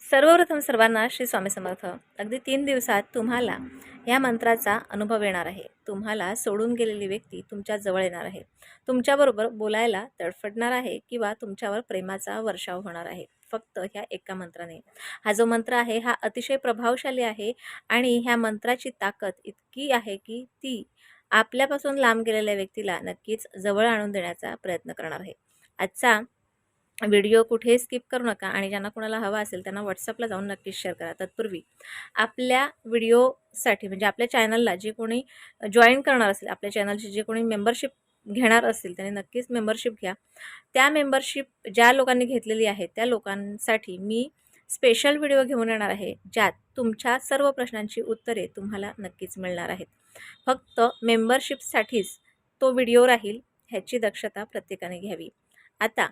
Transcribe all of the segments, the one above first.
सर्वप्रथम सर्वांना श्री स्वामी समर्थ. अगदी 3 दिवसात तुम्हाला या मंत्राचा अनुभव येणार आहे. तुम्हाला सोडून गेलेली व्यक्ती तुमच्या जवळ येणार आहे. तुमच्याबरोबर बोलायला तडफडणार आहे किंवा तुमच्यावर प्रेमाचा वर्षाव होणार आहे. फक्त ह्या एका मंत्राने. हा जो मंत्र आहे हा अतिशय प्रभावशाली आहे आणि ह्या मंत्राची ताकद इतकी आहे की ती आपल्यापासून लांब गेलेल्या व्यक्तीला नक्कीच जवळ आणून देण्याचा प्रयत्न करणार आहे. आजचा व्हिडिओ कुठे स्किप करू नका आणि ज्यांना कोणाला हवा असेल त्यांना WhatsAppला जाऊन नक्कीच शेअर करा. तत्पूर्वी आपल्या व्हिडिओसाठी म्हणजे आपल्या चॅनलला जे कोणी जॉईन करणार असेल, आपल्या चॅनलची जे कोणी मेंबरशिप घेणार असतील त्यांनी नक्कीच मेंबरशिप घ्या. त्या मेंबरशिप ज्या लोकांनी घेतलेली आहे त्या लोकांसाठी मी स्पेशल व्हिडिओ घेऊन येणार आहे, ज्यात तुमच्या सर्व प्रश्नांची उत्तरे तुम्हाला नक्कीच मिळणार आहेत. फक्त मेंबरशिपसाठीच तो व्हिडिओ राहील, ह्याची दक्षता प्रत्येकाने घ्यावी. आता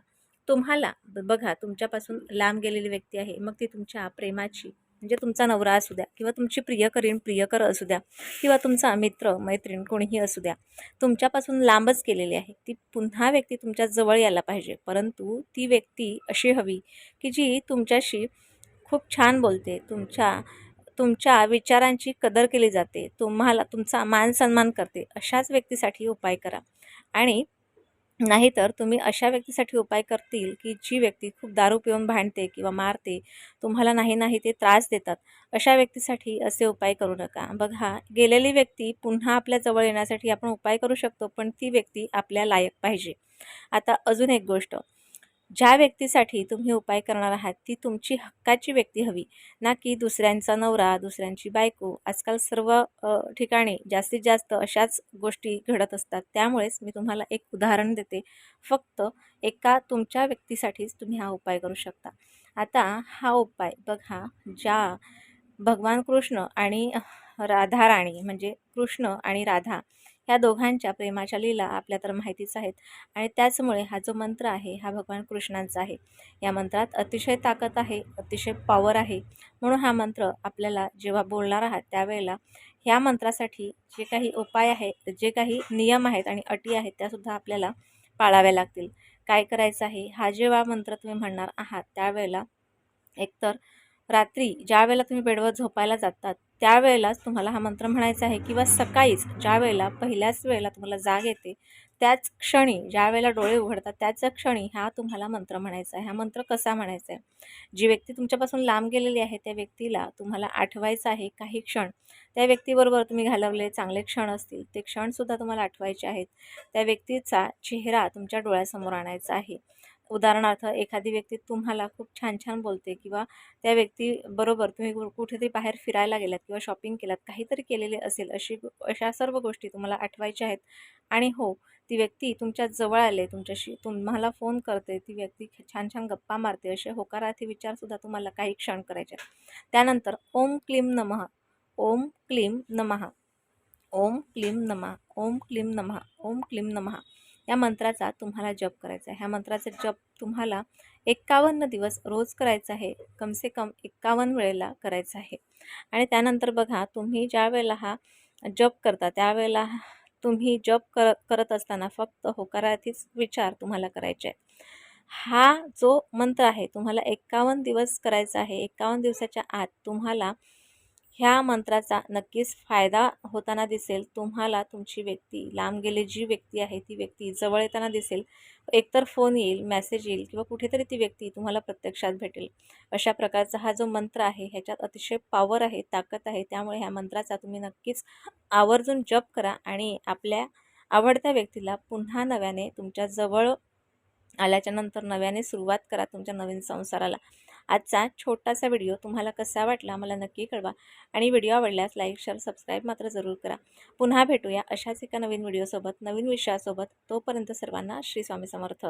तुम्हाला बघा, तुमच्यापासून लांब गेलेली व्यक्ती आहे, मग ती तुमच्या प्रेमाची म्हणजे तुमचा नवरा असू द्या किंवा तुमची प्रियकर असू द्या किंवा तुमचा मित्र मैत्रीण कोणीही असू द्या, तुमच्यापासून लांबच गेलेली आहे. ती पुन्हा व्यक्ती तुमच्या जवळ यायला पाहिजे, परंतु ती व्यक्ती अशी हवी की जी तुमच्याशी खूप छान बोलते, तुमच्या विचारांची कदर केली जाते, तुम्हाला तुमचा मान सन्मान करते. अशाच व्यक्तीसाठी उपाय करा. आणि नाहीतर तुम्ही अशा व्यक्तीसाठी उपाय करतील की जी व्यक्ती खूप दारू पिऊन भांडते किंवा मारते, तुम्हाला नाही ते त्रास देतात, अशा व्यक्तीसाठी असे उपाय करू नका. बघा, गेलेली व्यक्ती पुन्हा आपल्या जवळ येण्यासाठी आपण उपाय करू शकतो, पण ती व्यक्ती आपल्या लायक पाहिजे. आता अजून एक गोष्ट, ज्या व्यक्तीसाठी तुम्ही उपाय करणार आहात ती तुमची हक्काची व्यक्ती हवी, ना की दुसऱ्यांचा नवरा, दुसऱ्यांची बायको. आजकाल सर्व ठिकाणी जास्तीत जास्त अशाच गोष्टी घडत असतात. त्यामुळेच मी तुम्हाला एक उदाहरण देते. फक्त एका तुमच्या व्यक्तीसाठीच तुम्ही हा उपाय करू शकता. आता हा उपाय बघा, ज्या भगवान कृष्ण आणि राधा राणी म्हणजे कृष्ण आणि राधा ह्या दोघांच्या प्रेमाच्या लीला आपल्या तर माहितीच आहेत आणि त्याचमुळे हा जो मंत्र आहे हा भगवान कृष्णांचा आहे. या मंत्रात अतिशय ताकद आहे, अतिशय पॉवर आहे. म्हणून हा मंत्र आपल्याला जेव्हा बोलणार आहात त्यावेळेला ह्या मंत्रासाठी जे काही उपाय आहेत, जे काही नियम आहेत आणि अटी आहेत त्यासुद्धा आपल्याला पाळाव्या लागतील. काय करायचं आहे, हा जेव्हा मंत्र तुम्ही म्हणणार आहात त्यावेळेला एकतर रात्री ज्यावेळेला तुम्ही बेडवर झोपायला जातात त्यावेळेलाच तुम्हाला हा मंत्र म्हणायचा आहे किंवा सकाळीच ज्यावेळेला पहिल्याच वेळेला तुम्हाला जाग येते त्याच क्षणी, ज्यावेळेला डोळे उघडतात त्याच क्षणी हा तुम्हाला मंत्र म्हणायचा आहे. हा मंत्र कसा म्हणायचा आहे, जी व्यक्ती तुमच्यापासून लांब गेलेली आहे त्या व्यक्तीला तुम्हाला आठवायचं आहे काही क्षण. त्या व्यक्तीबरोबर तुम्ही घालवलेले चांगले क्षण असतील ते क्षणसुद्धा तुम्हाला आठवायचे आहेत. त्या व्यक्तीचा चेहरा तुमच्या डोळ्यासमोर आणायचा आहे. उदाहरणार्थ, एखादी व्यक्ती तुम्हाला खूप छान छान बोलते किंवा त्या व्यक्तीबरोबर तुम्ही कुठेतरी बाहेर फिरायला गेलात किंवा शॉपिंग केलात, काहीतरी केलेले असेल, अशा सर्व गोष्टी तुम्हाला आठवायच्या आहेत. आणि हो, ती व्यक्ती तुमच्या जवळ आले, तुमच्याशी तुम्हाला फोन करते, ती व्यक्ती छान छान गप्पा मारते, असे होकारार्थी विचारसुद्धा तुम्हाला काही क्षण करायचे आहेत. त्यानंतर ओम क्लीम नमः, ओम क्लीम नमः, ओम क्लीम नमः, ओम क्लीम नमः, ओम क्लीम नमः या मंत्राचा तुम्हाला जप करायचा आहे. ह्या मंत्राचा जप तुम्हाला 51 दिवस रोज करायचा आहे. कमसे कम 51 वेळेला करायचा आहे. आणि त्यानंतर बघा, तुम्ही ज्या वेळेला हा जप करता त्यावेळेला तुम्ही जप करत असताना फक्त होकारार्थीच विचार तुम्हाला करायचे आहेत. हा जो मंत्र आहे तुम्हाला 51 दिवस करायचा आहे. 51 दिवसाच्या आत तुम्हाला ह्या मंत्राचा नक्कीच फायदा होताना दिसेल. तुम्हाला तुमची व्यक्ती, लांब गेलेली जी व्यक्ती आहे ती व्यक्ती जवळ येताना दिसेल. एकतर फोन येईल, मेसेज येईल किंवा कुठेतरी ती व्यक्ती तुम्हाला प्रत्यक्षात भेटेल. अशा प्रकारचा हा जो मंत्र आहे ह्याच्यात अतिशय पॉवर आहे, ताकद आहे. त्यामुळे ह्या मंत्राचा तुम्ही नक्कीच आवर्जून जप करा आणि आपल्या आवडत्या व्यक्तीला पुन्हा नव्याने तुमच्या जवळ आल्याच्यानंतर नव्याने सुरुवात करा तुमच्या नवीन संसाराला. आजचा छोटासा व्हिडिओ तुम्हाला कसा वाटला मला नक्की कळवा आणि व्हिडिओ आवडल्यास लाईक, शेअर, सबस्क्राईब मात्र जरूर करा. पुन्हा भेटूया अशाच एका नवीन व्हिडिओसोबत, नवीन विषयासोबत. तोपर्यंत सर्वांना श्री स्वामी समर्थ.